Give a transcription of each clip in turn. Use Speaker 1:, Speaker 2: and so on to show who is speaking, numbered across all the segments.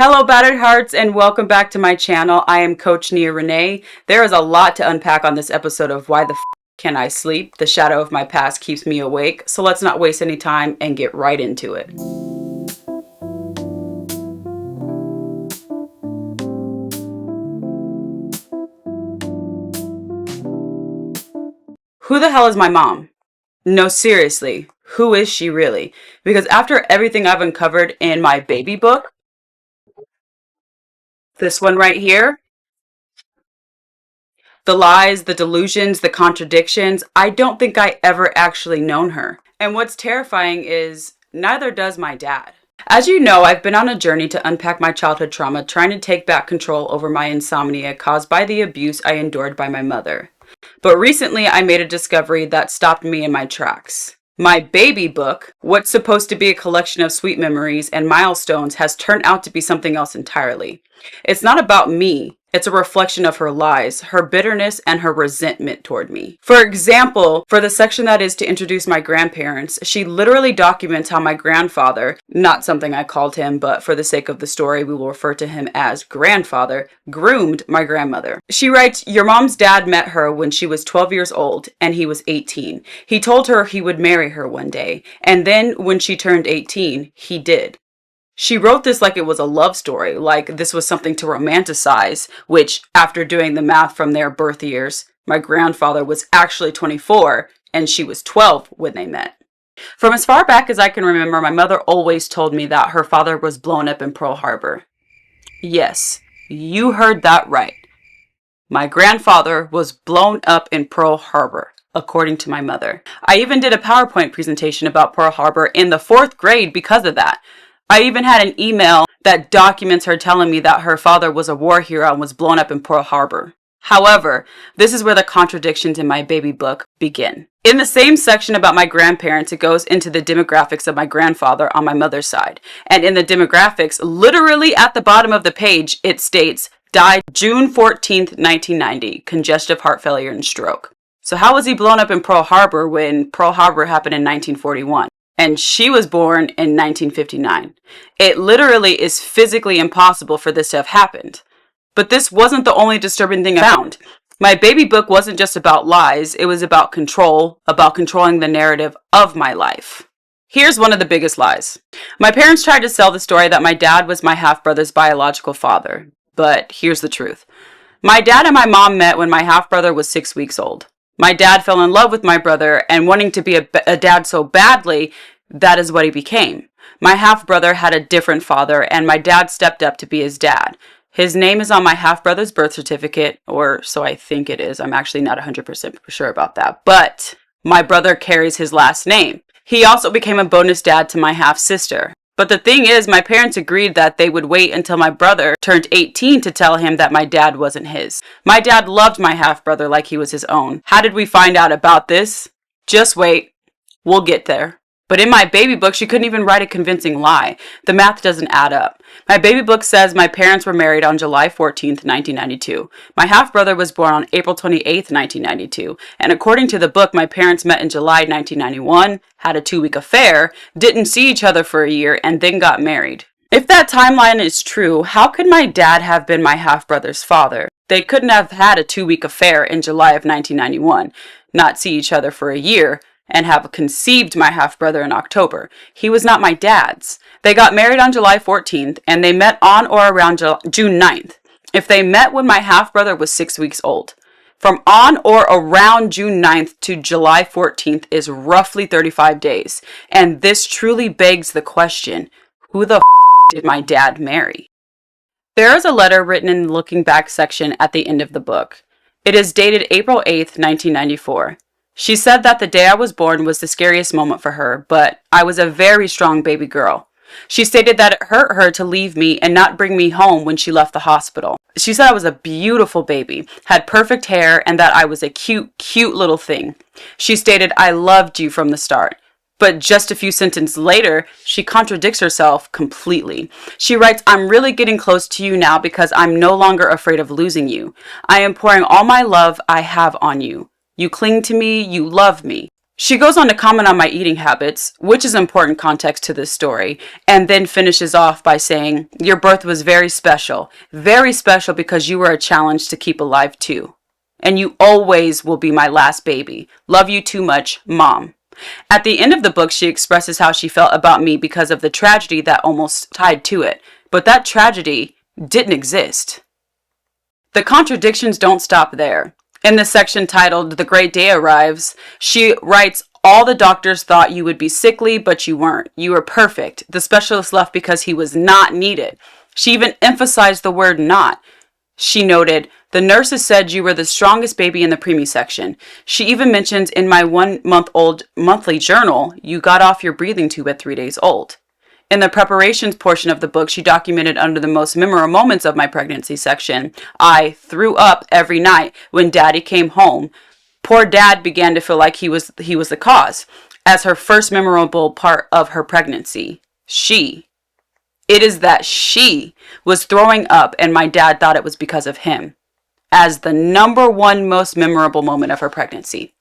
Speaker 1: Hello, battered hearts, and welcome back to my channel. I am Coach Nia Renee. There is a lot to unpack on this episode of Why the Can I Sleep? The shadow of my past keeps me awake. So let's not waste any time and get right into it. Who the hell is my mom? No, seriously, who is she really? Because after everything I've uncovered in my baby book, this one right here, the lies, the delusions, the contradictions, I don't think I ever actually known her. And what's terrifying is neither does my dad. As you know, I've been on a journey to unpack my childhood trauma, trying to take back control over my insomnia caused by the abuse I endured by my mother. But recently I made a discovery that stopped me in my tracks. My baby book, what's supposed to be a collection of sweet memories and milestones, has turned out to be something else entirely. It's not about me. It's a reflection of her lies, her bitterness, and her resentment toward me. For example, for the section that is to introduce my grandparents, she literally documents how my grandfather, not something I called him, but for the sake of the story, we will refer to him as grandfather, groomed my grandmother. She writes, "Your mom's dad met her when she was 12 years old and he was 18. He told her he would marry her one day, and then when she turned 18, he did." She wrote this like it was a love story, like this was something to romanticize, which, after doing the math from their birth years, my grandfather was actually 24 and she was 12 when they met. From as far back as I can remember, my mother always told me that her father was blown up in Pearl Harbor. Yes, you heard that right. My grandfather was blown up in Pearl Harbor, according to my mother. I even did a PowerPoint presentation about Pearl Harbor in the 4th grade because of that. I even had an email that documents her telling me that her father was a war hero and was blown up in Pearl Harbor. However, this is where the contradictions in my baby book begin. In the same section about my grandparents, it goes into the demographics of my grandfather on my mother's side. And in the demographics, literally at the bottom of the page, it states, died June 14th, 1990, congestive heart failure and stroke. So how was he blown up in Pearl Harbor when Pearl Harbor happened in 1941? And she was born in 1959. It literally is physically impossible for this to have happened. But this wasn't the only disturbing thing I found. My baby book wasn't just about lies, it was about control, about controlling the narrative of my life. Here's one of the biggest lies. My parents tried to sell the story that my dad was my half-brother's biological father. But here's the truth. My dad and my mom met when my half-brother was 6 weeks old. My dad fell in love with my brother, and wanting to be a dad so badly, that is what he became. My half-brother had a different father, and my dad stepped up to be his dad. His name is on my half-brother's birth certificate, or so I think it is. I'm actually not 100% sure about that. But my brother carries his last name. He also became a bonus dad to my half-sister. But the thing is, my parents agreed that they would wait until my brother turned 18 to tell him that my dad wasn't his. My dad loved my half-brother like he was his own. How did we find out about this? Just wait. We'll get there. But in my baby book, she couldn't even write a convincing lie. The math doesn't add up. My baby book says my parents were married on July 14th, 1992. My half-brother was born on April 28th, 1992. And according to the book, my parents met in July 1991, had a 2-week affair, didn't see each other for a year, and then got married. If that timeline is true, how could my dad have been my half-brother's father? They couldn't have had a 2-week affair in July of 1991, not see each other for a year, and have conceived my half-brother in October. He was not my dad's. They got married on July 14th, and they met on or around June 9th. If they met when my half-brother was 6 weeks old, from on or around June 9th to July 14th is roughly 35 days. And this truly begs the question, who the did my dad marry? There is a letter written in the looking back section at the end of the book. It is dated April 8th, 1994. She said that the day I was born was the scariest moment for her, but I was a very strong baby girl. She stated that it hurt her to leave me and not bring me home when she left the hospital. She said I was a beautiful baby, had perfect hair, and that I was a cute, cute little thing. She stated I loved you from the start. But just a few sentences later, she contradicts herself completely. She writes, "I'm really getting close to you now because I'm no longer afraid of losing you. I am pouring all my love I have on you. You cling to me, you love me." She goes on to comment on my eating habits, which is important context to this story, and then finishes off by saying, "Your birth was very special because you were a challenge to keep alive too. And you always will be my last baby. Love you too much, Mom." At the end of the book, she expresses how she felt about me because of the tragedy that almost tied to it. But that tragedy didn't exist. The contradictions don't stop there. In the section titled "The Great Day Arrives," she writes, "All the doctors thought you would be sickly, but you weren't. You were perfect. The specialist left because he was not needed." She even emphasized the word not. She noted, "The nurses said you were the strongest baby in the preemie section." She even mentions, "In my 1-month-old monthly journal, you got off your breathing tube at 3 days old." In the preparations portion of the book, she documented under the most memorable moments of my pregnancy section, "I threw up every night when Daddy came home. Poor Dad began to feel like he was the cause." As her first memorable part of her pregnancy, it is that she was throwing up and my dad thought it was because of him, as the number one most memorable moment of her pregnancy.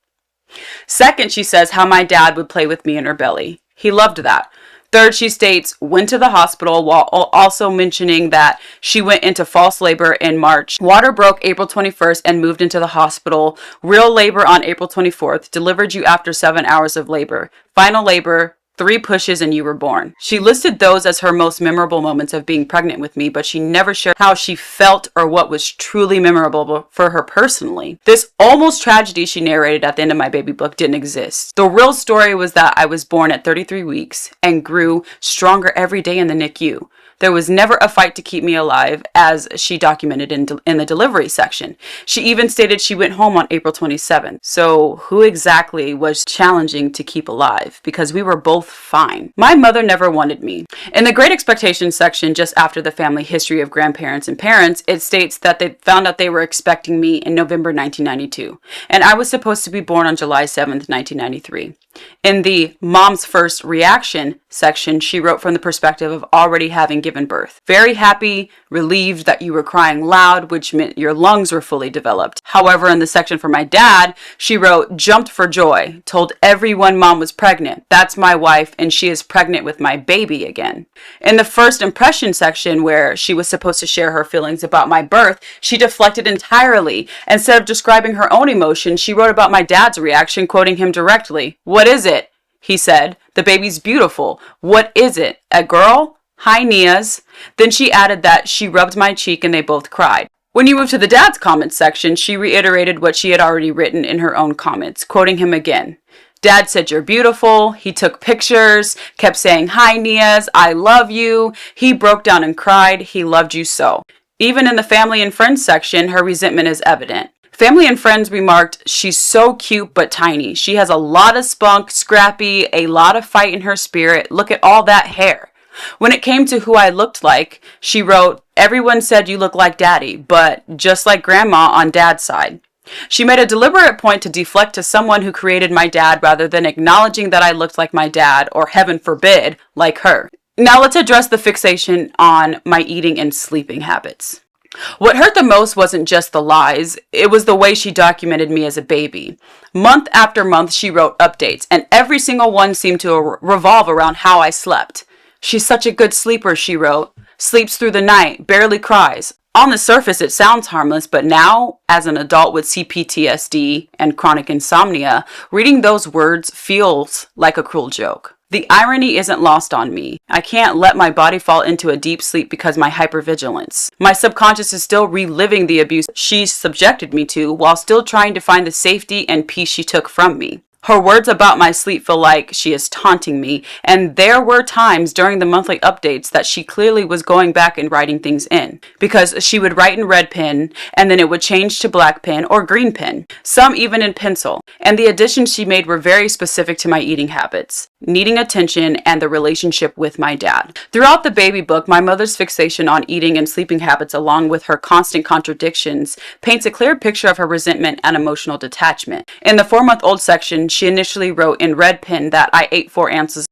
Speaker 1: Second, she says how my dad would play with me in her belly. He loved that. Third, she states, went to the hospital, while also mentioning that she went into false labor in March. Water broke April 21st and moved into the hospital. Real labor on April 24th. Delivered you after 7 hours of labor. Final labor, 3 pushes and you were born. She listed those as her most memorable moments of being pregnant with me, but she never shared how she felt or what was truly memorable for her personally. This almost tragedy she narrated at the end of my baby book didn't exist. The real story was that I was born at 33 weeks and grew stronger every day in the NICU. There was never a fight to keep me alive, as she documented in the delivery section. She even stated she went home on April 27th. So who exactly was challenging to keep alive? Because we were both fine. My mother never wanted me. In the Great Expectations section, just after the family history of grandparents and parents, it states that they found out they were expecting me in November 1992, and I was supposed to be born on July 7th, 1993. In the Mom's First Reaction section, she wrote from the perspective of already having given birth. Very happy, relieved that you were crying loud, which meant your lungs were fully developed. However, in the section for my dad, she wrote, jumped for joy, told everyone Mom was pregnant. That's my wife, and she is pregnant with my baby again. In the first impression section, where she was supposed to share her feelings about my birth, she deflected entirely. Instead of describing her own emotion, she wrote about my dad's reaction, quoting him directly. "What is it?" he said. "The baby's beautiful. What is it? A girl? Hi, Nia's." Then she added that she rubbed my cheek and they both cried. When you move to the dad's comments section, she reiterated what she had already written in her own comments, quoting him again. "Dad said you're beautiful. He took pictures, kept saying, 'Hi, Nia's, I love you.' He broke down and cried. He loved you so." Even in the family and friends section, her resentment is evident. Family and friends remarked, "She's so cute but tiny. She has a lot of spunk, scrappy, a lot of fight in her spirit. Look at all that hair." When it came to who I looked like, she wrote, "Everyone said you look like Daddy, but just like Grandma on Dad's side." She made a deliberate point to deflect to someone who created my dad rather than acknowledging that I looked like my dad, or heaven forbid, like her. Now let's address the fixation on my eating and sleeping habits. What hurt the most wasn't just the lies, it was the way she documented me as a baby. Month after month, she wrote updates, and every single one seemed to revolve around how I slept. "She's such a good sleeper," she wrote. "Sleeps through the night, barely cries." On the surface, it sounds harmless, but now, as an adult with CPTSD and chronic insomnia, reading those words feels like a cruel joke. The irony isn't lost on me. I can't let my body fall into a deep sleep because my hypervigilance. My subconscious is still reliving the abuse she subjected me to while still trying to find the safety and peace she took from me. Her words about my sleep feel like she is taunting me, and there were times during the monthly updates that she clearly was going back and writing things in, because she would write in red pen, and then it would change to black pen or green pen, some even in pencil, and the additions she made were very specific to my eating habits, needing attention, and the relationship with my dad. Throughout the baby book, my mother's fixation on eating and sleeping habits, along with her constant contradictions, paints a clear picture of her resentment and emotional detachment. In the 4-month-old section, she initially wrote in red pen that I ate 4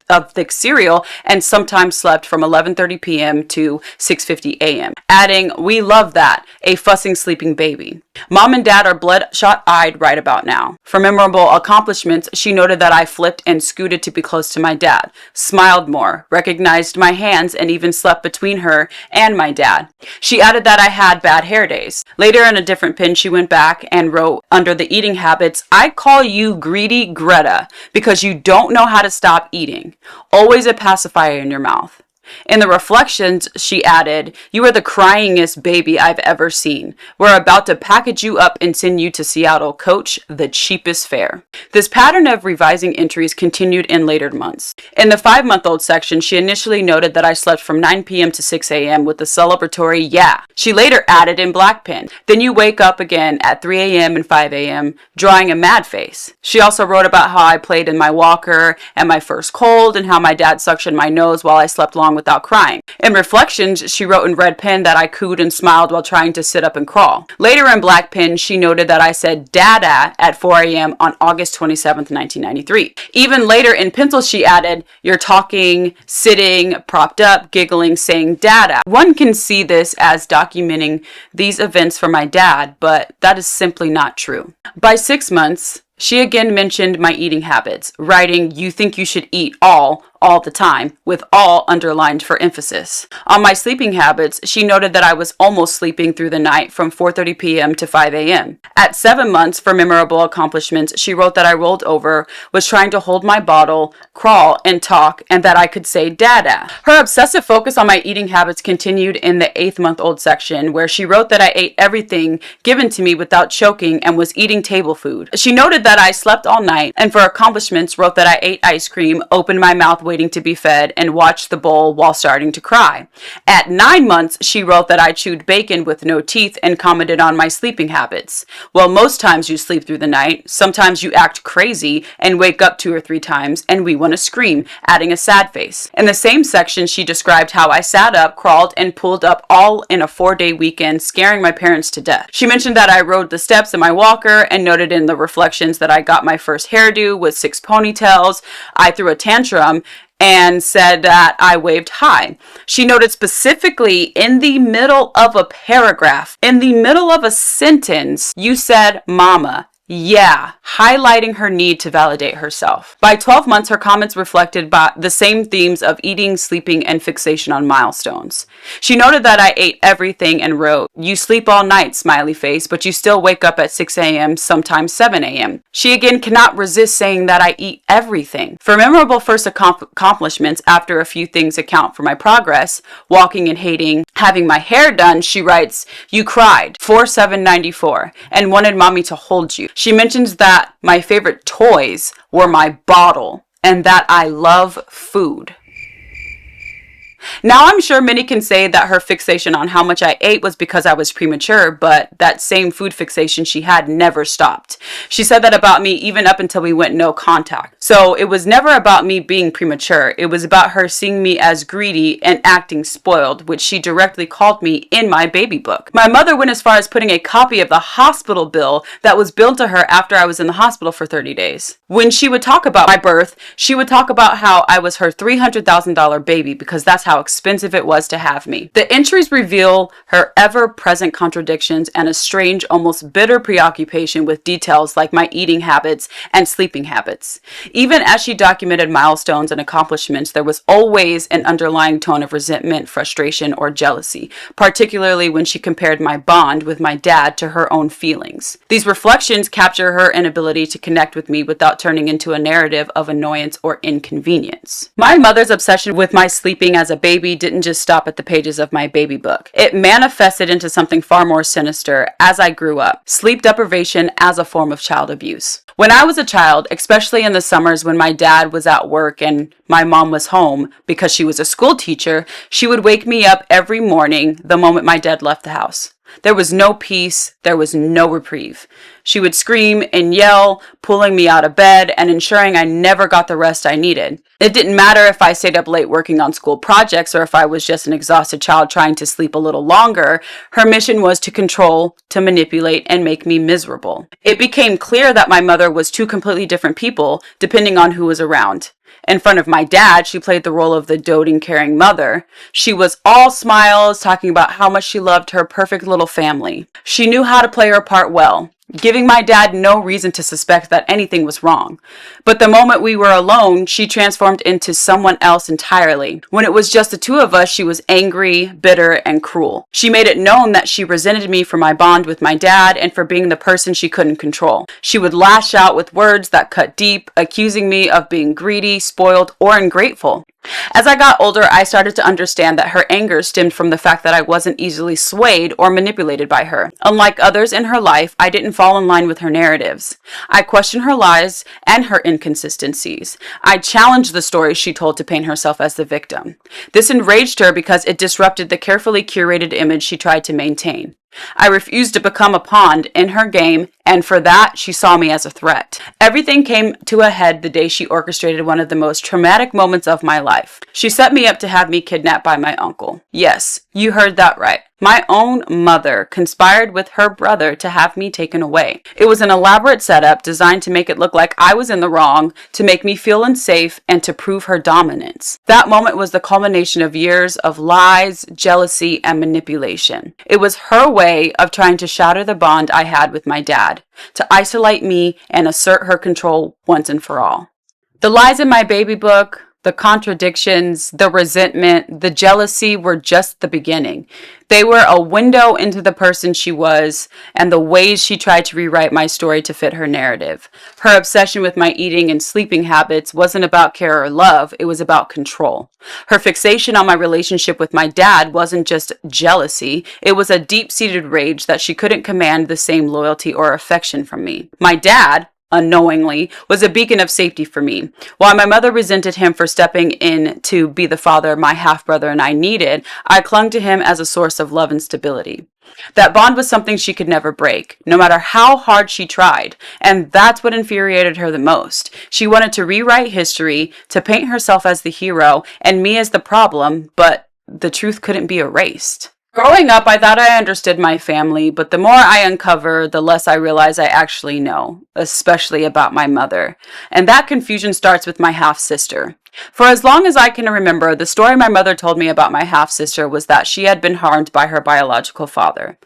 Speaker 1: of thick cereal and sometimes slept from 11:30 p.m. to 6:50 a.m., adding, "We love that, a fussing sleeping baby. Mom and Dad are bloodshot-eyed right about now." For memorable accomplishments, she noted that I flipped and scooted to be close to my dad, smiled more, recognized my hands, and even slept between her and my dad. She added that I had bad hair days. Later, in a different pin, she went back and wrote under the eating habits, "I call you greedy Greta because you don't know how to stop eating. Always a pacifier in your mouth." In the reflections, she added, "You are the cryingest baby I've ever seen. We're about to package you up and send you to Seattle, coach, the cheapest fare." This pattern of revising entries continued in later months. In the 5-month-old section, she initially noted that I slept from 9 p.m. to 6 a.m. with the celebratory "yeah." She later added in black pen, "Then you wake up again at 3 a.m. and 5 a.m., drawing a mad face." She also wrote about how I played in my walker and my first cold and how my dad suctioned my nose while I slept long without crying. In reflections, she wrote in red pen that I cooed and smiled while trying to sit up and crawl. Later in black pen, she noted that I said "dada" at 4 a.m. on August 27th, 1993. Even later in pencil, she added, "You're talking, sitting, propped up, giggling, saying dada." One can see this as documenting these events for my dad, but that is simply not true. By 6 months, she again mentioned my eating habits, writing, "You think you should eat all the time," with "all" underlined for emphasis. On my sleeping habits, she noted that I was almost sleeping through the night from 4:30 p.m. to 5 a.m. At 7 months, for memorable accomplishments, she wrote that I rolled over, was trying to hold my bottle, crawl, and talk, and that I could say "dada." Her obsessive focus on my eating habits continued in the 8-month-old section, where she wrote that I ate everything given to me without choking and was eating table food. She noted that I slept all night, and for accomplishments, wrote that I ate ice cream, opened my mouth waiting to be fed, and watched the bowl while starting to cry. At 9 months, she wrote that I chewed bacon with no teeth and commented on my sleeping habits. "Well, most times you sleep through the night. Sometimes you act crazy and wake up 2 or 3 times, and we want to scream," adding a sad face. In the same section, she described how I sat up, crawled, and pulled up all in a 4-day weekend, scaring my parents to death. She mentioned that I rode the steps in my walker and noted in the reflections that I got my first hairdo with 6 ponytails. I threw a tantrum and said that I waved hi. She noted specifically in the middle of a paragraph, in the middle of a sentence, you said "mama." Yeah, highlighting her need to validate herself. By 12 months, her comments reflected the same themes of eating, sleeping, and fixation on milestones. She noted that I ate everything and wrote, "You sleep all night, smiley face, but you still wake up at 6 a.m., sometimes 7 a.m. She again cannot resist saying that I eat everything. For memorable first accomplishments, after a few things account for my progress, walking and hating, having my hair done, she writes, "You cried, 4/7/94, and wanted mommy to hold you." She mentions that my favorite toys were my bottle and that I love food. Now, I'm sure many can say that her fixation on how much I ate was because I was premature, but that same food fixation she had never stopped. She said that about me even up until we went no contact. So it was never about me being premature. It was about her seeing me as greedy and acting spoiled, which she directly called me in my baby book. My mother went as far as putting a copy of the hospital bill that was billed to her after I was in the hospital for 30 days. When she would talk about my birth, she would talk about how I was her $300,000 baby because that's how expensive it was to have me. The entries reveal her ever-present contradictions and a strange, almost bitter preoccupation with details like my eating habits and sleeping habits. Even as she documented milestones and accomplishments, there was always an underlying tone of resentment, frustration, or jealousy, particularly when she compared my bond with my dad to her own feelings. These reflections capture her inability to connect with me without turning into a narrative of annoyance or inconvenience. My mother's obsession with my sleeping as a baby didn't just stop at the pages of my baby book. It manifested into something far more sinister as I grew up: sleep deprivation as a form of child abuse. When I was a child, especially in the summers when my dad was at work and my mom was home because she was a school teacher, she would wake me up every morning the moment my dad left the house. There was no peace, there was no reprieve. She would scream and yell, pulling me out of bed and ensuring I never got the rest I needed. It didn't matter if I stayed up late working on school projects or if I was just an exhausted child trying to sleep a little longer. Her mission was to control, to manipulate, and make me miserable. It became clear that my mother was two completely different people depending on who was around. In front of my dad, she played the role of the doting, caring mother. She was all smiles, talking about how much she loved her perfect little family. She knew how to play her part well, giving my dad no reason to suspect that anything was wrong. But the moment we were alone, she transformed into someone else entirely. When it was just the two of us, she was angry, bitter, and cruel. She made it known that she resented me for my bond with my dad and for being the person she couldn't control. She would lash out with words that cut deep, accusing me of being greedy, spoiled, or ungrateful. As I got older, I started to understand that her anger stemmed from the fact that I wasn't easily swayed or manipulated by her. Unlike others in her life, I didn't fall in line with her narratives. I questioned her lies and her inconsistencies. I challenged the stories she told to paint herself as the victim. This enraged her because it disrupted the carefully curated image she tried to maintain. I refused to become a pawn in her game, and for that, she saw me as a threat. Everything came to a head the day she orchestrated one of the most traumatic moments of my life. She set me up to have me kidnapped by my uncle. Yes, you heard that right. My own mother conspired with her brother to have me taken away. It was an elaborate setup designed to make it look like I was in the wrong, to make me feel unsafe, and to prove her dominance. That moment was the culmination of years of lies, jealousy, and manipulation. It was her way of trying to shatter the bond I had with my dad, to isolate me and assert her control once and for all. The lies in my baby book, the contradictions, the resentment, the jealousy were just the beginning. They were a window into the person she was and the ways she tried to rewrite my story to fit her narrative. Her obsession with my eating and sleeping habits wasn't about care or love, it was about control. Her fixation on my relationship with my dad wasn't just jealousy, it was a deep-seated rage that she couldn't command the same loyalty or affection from me. My dad, unknowingly, was a beacon of safety for me. While my mother resented him for stepping in to be the father my half-brother and I needed, I clung to him as a source of love and stability. That bond was something she could never break, no matter how hard she tried, and that's what infuriated her the most. She wanted to rewrite history, to paint herself as the hero, and me as the problem, but the truth couldn't be erased. Growing up, I thought I understood my family, but the more I uncover, the less I realize I actually know, especially about my mother. And that confusion starts with my half-sister. For as long as I can remember, the story my mother told me about my half-sister was that she had been harmed by her biological father.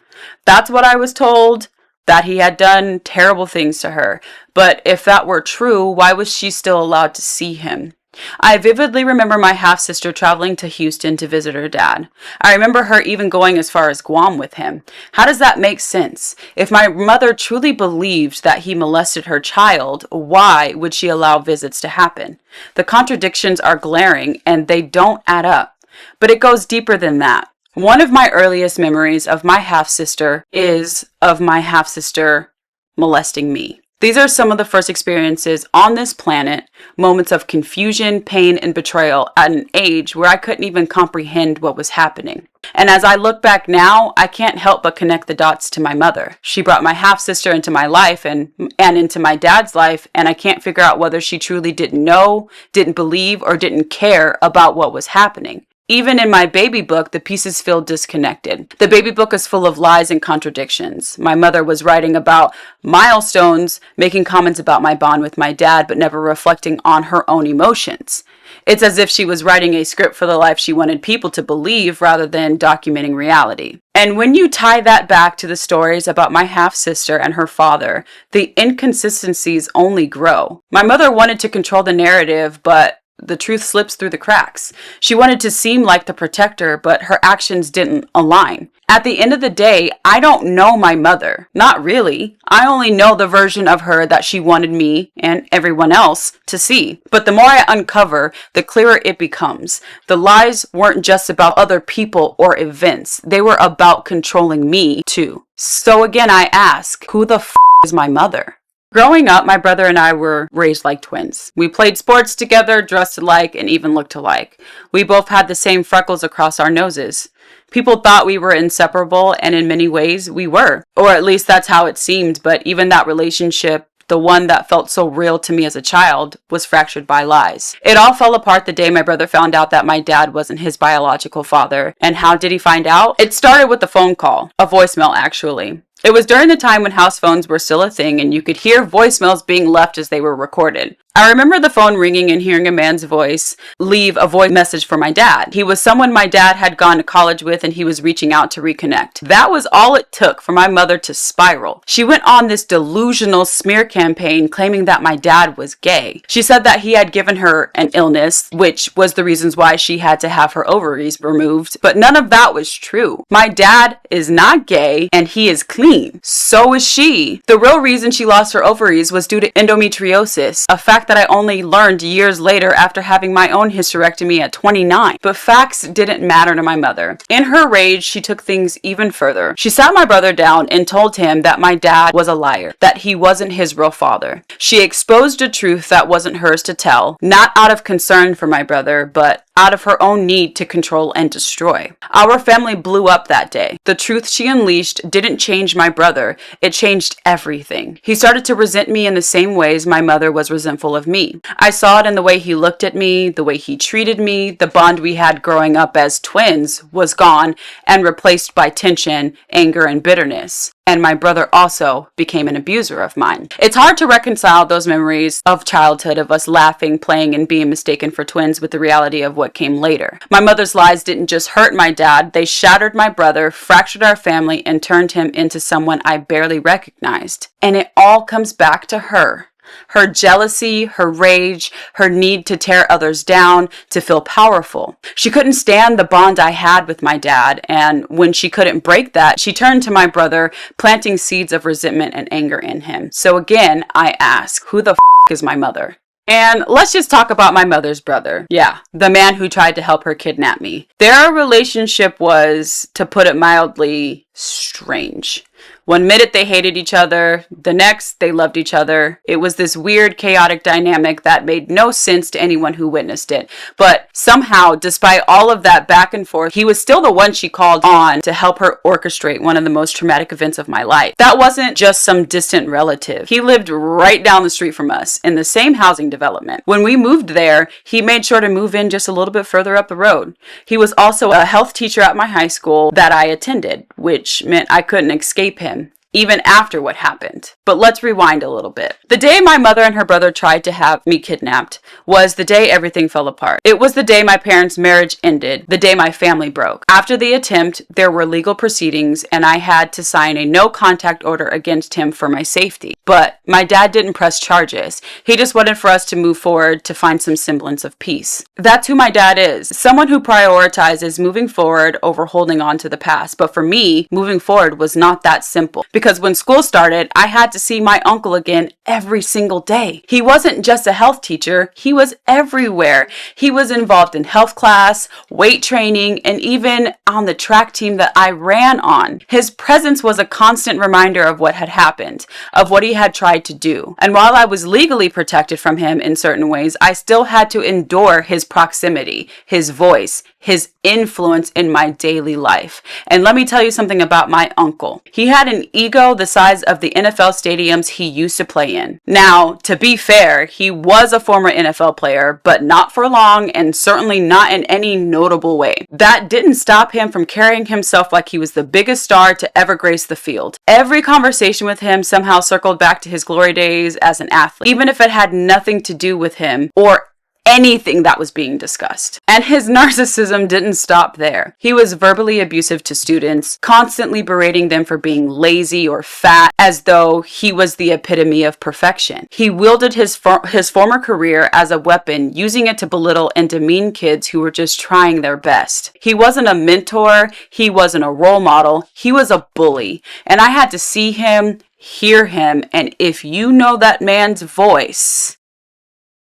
Speaker 1: That's what I was told, that he had done terrible things to her. But if that were true, why was she still allowed to see him? I vividly remember my half-sister traveling to Houston to visit her dad. I remember her even going as far as Guam with him. How does that make sense? If my mother truly believed that he molested her child, why would she allow visits to happen? The contradictions are glaring and they don't add up. But it goes deeper than that. One of my earliest memories of my half-sister is of my half-sister molesting me. These are some of the first experiences on this planet, moments of confusion, pain, and betrayal at an age where I couldn't even comprehend what was happening. And as I look back now, I can't help but connect the dots to my mother. She brought my half-sister into my life and into my dad's life, and I can't figure out whether she truly didn't know, didn't believe, or didn't care about what was happening. Even in my baby book, the pieces feel disconnected. The baby book is full of lies and contradictions. My mother was writing about milestones, making comments about my bond with my dad, but never reflecting on her own emotions. It's as if she was writing a script for the life she wanted people to believe rather than documenting reality. And when you tie that back to the stories about my half-sister and her father, the inconsistencies only grow. My mother wanted to control the narrative, but the truth slips through the cracks. She wanted to seem like the protector, but her actions didn't align. At the end of the day, I don't know my mother. Not really. I only know the version of her that she wanted me and everyone else to see. But the more I uncover, the clearer it becomes. The lies weren't just about other people or events. They were about controlling me too. So again, I ask, who the is my mother? Growing up, my brother and I were raised like twins. We played sports together, dressed alike, and even looked alike. We both had the same freckles across our noses. People thought we were inseparable, and in many ways, we were. Or at least that's how it seemed, but even that relationship, the one that felt so real to me as a child, was fractured by lies. It all fell apart the day my brother found out that my dad wasn't his biological father. And how did he find out? It started with a phone call, a voicemail actually. It was during the time when house phones were still a thing and you could hear voicemails being left as they were recorded. I remember the phone ringing and hearing a man's voice leave a voice message for my dad. He was someone my dad had gone to college with, and he was reaching out to reconnect. That was all it took for my mother to spiral. She went on this delusional smear campaign claiming that my dad was gay. She said that he had given her an illness, which was the reasons why she had to have her ovaries removed, but none of that was true. My dad is not gay, and he is clean. So is she. The real reason she lost her ovaries was due to endometriosis, a fact that I only learned years later after having my own hysterectomy at 29. But facts didn't matter to my mother. In her rage, she took things even further. She sat my brother down and told him that my dad was a liar, that he wasn't his real father. She exposed a truth that wasn't hers to tell, not out of concern for my brother, but out of her own need to control and destroy. Our family blew up that day. The truth she unleashed didn't change my brother, it changed everything. He started to resent me in the same ways my mother was resentful of me. I saw it in the way he looked at me, the way he treated me. The bond we had growing up as twins was gone and replaced by tension, anger, and bitterness. And my brother also became an abuser of mine. It's hard to reconcile those memories of childhood of us laughing, playing, and being mistaken for twins with the reality of what came later. My mother's lies didn't just hurt my dad, they shattered my brother, fractured our family, and turned him into someone I barely recognized. And it all comes back to her. Her jealousy, her rage, her need to tear others down, to feel powerful. She couldn't stand the bond I had with my dad, and when she couldn't break that, she turned to my brother, planting seeds of resentment and anger in him. So again, I ask, who the is my mother? And let's just talk about my mother's brother. Yeah, the man who tried to help her kidnap me. Their relationship was, to put it mildly, strange. One minute they hated each other, the next they loved each other. It was this weird, chaotic dynamic that made no sense to anyone who witnessed it. But somehow, despite all of that back and forth, he was still the one she called on to help her orchestrate one of the most traumatic events of my life. That wasn't just some distant relative. He lived right down the street from us in the same housing development. When we moved there, he made sure to move in just a little bit further up the road. He was also a health teacher at my high school that I attended, which meant I couldn't escape him, even after what happened. But let's rewind a little bit. The day my mother and her brother tried to have me kidnapped was the day everything fell apart. It was the day my parents' marriage ended, the day my family broke. After the attempt, there were legal proceedings, and I had to sign a no contact order against him for my safety. But my dad didn't press charges. He just wanted for us to move forward to find some semblance of peace. That's who my dad is. Someone who prioritizes moving forward over holding on to the past. But for me, moving forward was not that simple. Because when school started, I had to see my uncle again every single day. He wasn't just a health teacher, he was everywhere. He was involved in health class, weight training, and even on the track team that I ran on. His presence was a constant reminder of what had happened, of what he had tried to do. And while I was legally protected from him in certain ways, I still had to endure his proximity, his voice, his influence in my daily life. And let me tell you something about my uncle. He had an ego the size of the NFL stadiums he used to play in. Now, to be fair, he was a former NFL player, but not for long and certainly not in any notable way. That didn't stop him from carrying himself like he was the biggest star to ever grace the field. Every conversation with him somehow circled back to his glory days as an athlete, even if it had nothing to do with him or anything that was being discussed. And his narcissism didn't stop there. He was verbally abusive to students, constantly berating them for being lazy or fat, as though he was the epitome of perfection. He wielded his former career as a weapon, using it to belittle and demean kids who were just trying their best. He wasn't a mentor, he wasn't a role model, he was a bully. And I had to see him, hear him, and if you know that man's voice,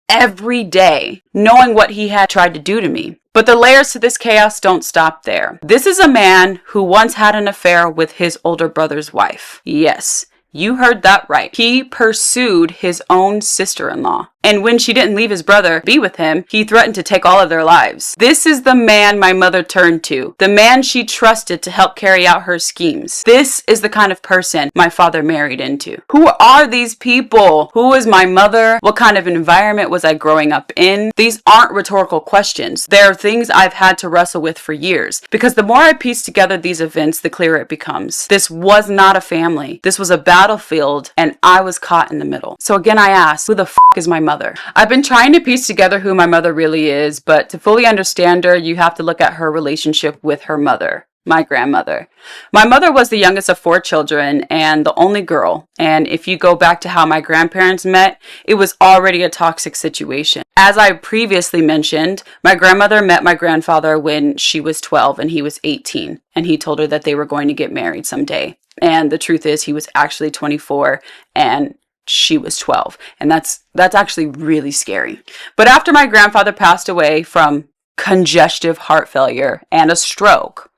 Speaker 1: every day, knowing what he had tried to do to me. But the layers to this chaos don't stop there. This is a man who once had an affair with his older brother's wife. Yes, you heard that right. He pursued his own sister-in-law. And when she didn't leave his brother be with him, he threatened to take all of their lives. This is the man my mother turned to, the man she trusted to help carry out her schemes. This is the kind of person my father married into. Who are these people? Who is my mother? What kind of environment was I growing up in? These aren't rhetorical questions. They're things I've had to wrestle with for years. Because the more I piece together these events, the clearer it becomes. This was not a family. This was a battlefield and I was caught in the middle. So again, I ask, who the is my mother? I've been trying to piece together who my mother really is, but to fully understand her, you have to look at her relationship with her mother. My grandmother. My mother was the youngest of 4 children and the only girl. And if you go back to how my grandparents met, it was already a toxic situation. As I previously mentioned, my grandmother met my grandfather when she was 12 and he was 18. And he told her that they were going to get married someday. And the truth is he was actually 24 and she was 12. And that's actually really scary. But after my grandfather passed away from congestive heart failure and a stroke,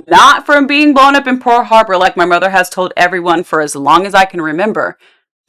Speaker 1: not from being blown up in Pearl Harbor like my mother has told everyone for as long as I can remember,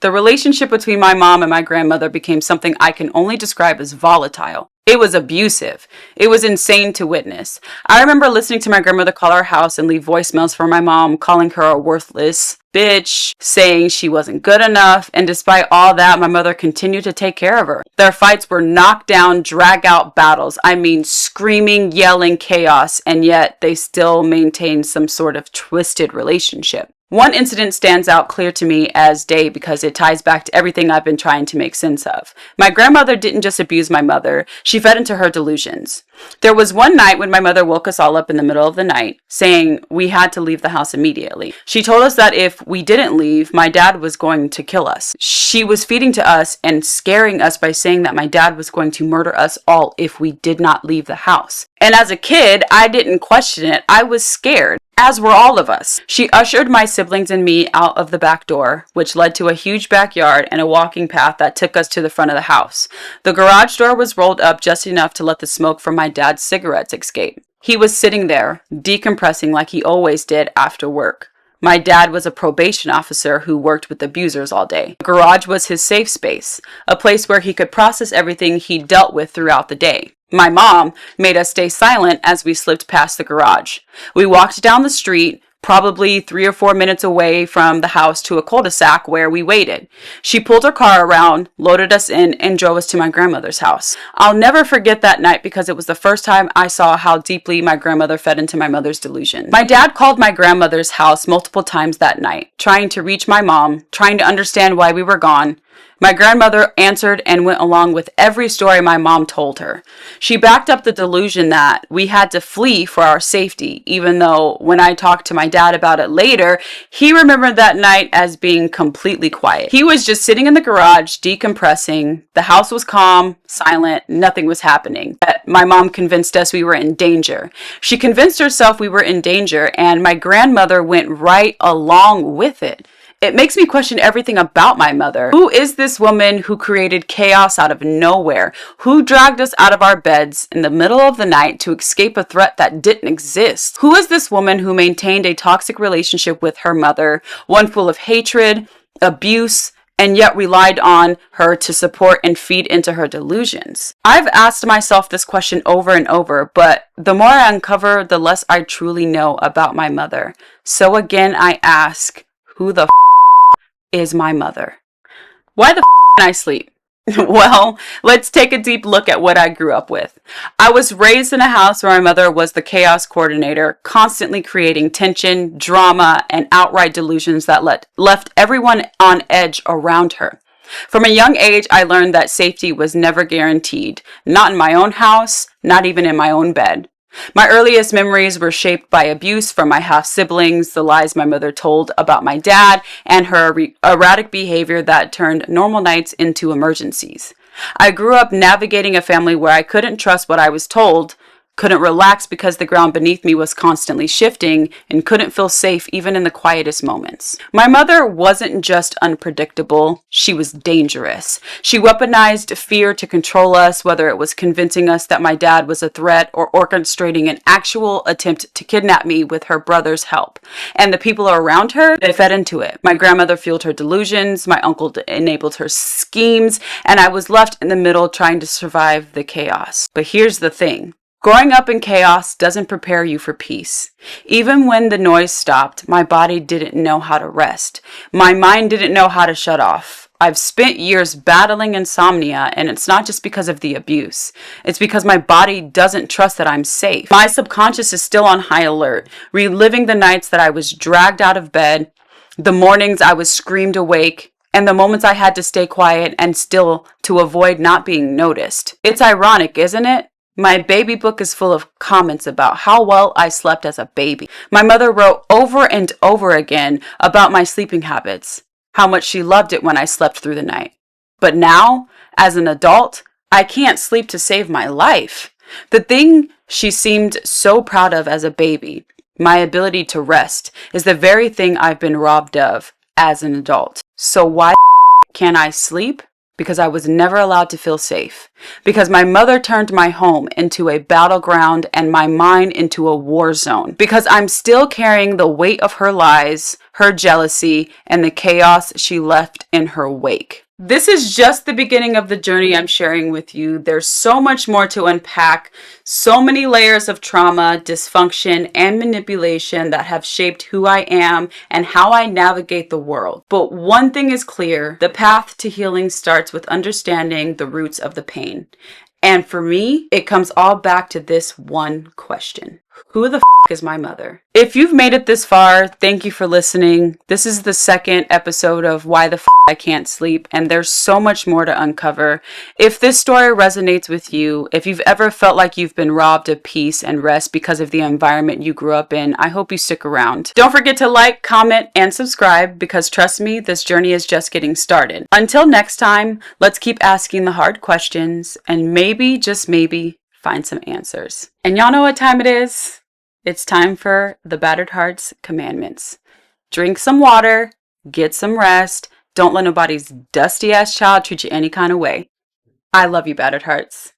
Speaker 1: the relationship between my mom and my grandmother became something I can only describe as volatile. It was abusive. It was insane to witness. I remember listening to my grandmother call our house and leave voicemails for my mom, calling her a worthless bitch, saying she wasn't good enough. And despite all that, my mother continued to take care of her. Their fights were knockdown, drag-out battles. I mean, screaming, yelling, chaos, and yet they still maintained some sort of twisted relationship. One incident stands out clear to me as day because it ties back to everything I've been trying to make sense of. My grandmother didn't just abuse my mother, she fed into her delusions. There was one night when my mother woke us all up in the middle of the night, saying we had to leave the house immediately. She told us that if we didn't leave, my dad was going to kill us. She was feeding to us and scaring us by saying that my dad was going to murder us all if we did not leave the house. And as a kid, I didn't question it. I was scared, as were all of us. She ushered my siblings and me out of the back door, which led to a huge backyard and a walking path that took us to the front of the house. The garage door was rolled up just enough to let the smoke from my dad's cigarettes escape. He was sitting there, decompressing like he always did after work. My dad was a probation officer who worked with abusers all day. The garage was his safe space, a place where he could process everything he dealt with throughout the day. My mom made us stay silent as we slipped past the garage. We walked down the street, probably 3 or 4 minutes away from the house to a cul-de-sac where we waited. She pulled her car around, loaded us in, and drove us to my grandmother's house. I'll never forget that night because it was the first time I saw how deeply my grandmother fed into my mother's delusion. My dad called my grandmother's house multiple times that night, trying to reach my mom, trying to understand why we were gone. My grandmother answered and went along with every story my mom told her. She backed up the delusion that we had to flee for our safety, even though when I talked to my dad about it later, he remembered that night as being completely quiet. He was just sitting in the garage, decompressing. The house was calm, silent, nothing was happening. But my mom convinced us we were in danger. She convinced herself we were in danger, and my grandmother went right along with it. It makes me question everything about my mother. Who is this woman who created chaos out of nowhere? Who dragged us out of our beds in the middle of the night to escape a threat that didn't exist? Who is this woman who maintained a toxic relationship with her mother, one full of hatred, abuse, and yet relied on her to support and feed into her delusions? I've asked myself this question over and over, but the more I uncover, the less I truly know about my mother. So again, I ask, who the is my mother? Why the can I sleep? Well, let's take a deep look at what I grew up with. I was raised in a house where my mother was the chaos coordinator, constantly creating tension, drama, and outright delusions that left everyone on edge around her. From a young age, I learned that safety was never guaranteed, not in my own house, not even in my own bed. My earliest memories were shaped by abuse from my half-siblings, the lies my mother told about my dad, and her erratic behavior that turned normal nights into emergencies. I grew up navigating a family where I couldn't trust what I was told, couldn't relax because the ground beneath me was constantly shifting, and couldn't feel safe even in the quietest moments. My mother wasn't just unpredictable, she was dangerous. She weaponized fear to control us, whether it was convincing us that my dad was a threat or orchestrating an actual attempt to kidnap me with her brother's help. And the people around her, they fed into it. My grandmother fueled her delusions, my uncle enabled her schemes, and I was left in the middle trying to survive the chaos. But here's the thing. Growing up in chaos doesn't prepare you for peace. Even when the noise stopped, my body didn't know how to rest. My mind didn't know how to shut off. I've spent years battling insomnia, and it's not just because of the abuse. It's because my body doesn't trust that I'm safe. My subconscious is still on high alert, reliving the nights that I was dragged out of bed, The mornings I was screamed awake, and the moments I had to stay quiet and still to avoid not being noticed. It's ironic, isn't it? My baby book is full of comments about how well I slept as a baby. My mother wrote over and over again about my sleeping habits, how much she loved it when I slept through the night. But now, as an adult, I can't sleep to save my life. The thing she seemed so proud of as a baby, my ability to rest, is the very thing I've been robbed of as an adult. So why can't I sleep? Because I was never allowed to feel safe. Because my mother turned my home into a battleground and my mind into a war zone. Because I'm still carrying the weight of her lies, her jealousy, and the chaos she left in her wake. This is just the beginning of the journey I'm sharing with you. There's so much more to unpack, so many layers of trauma, dysfunction, and manipulation that have shaped who I am and how I navigate the world. But one thing is clear, the path to healing starts with understanding the roots of the pain. And for me, it comes all back to this one question. Who the is my mother? If you've made it this far, thank you for listening. This is the second episode of Why the I Can't Sleep, and there's so much more to uncover. If this story resonates with you, if you've ever felt like you've been robbed of peace and rest because of the environment you grew up in, I hope you stick around. Don't forget to like, comment, and subscribe, because trust me, this journey is just getting started. Until next time, let's keep asking the hard questions and maybe, just maybe, find some answers. And y'all know what time it is? It's time for the Battered Heart's commandments. Drink some water, get some rest, don't let nobody's dusty ass child treat you any kind of way. I love you, Battered Hearts.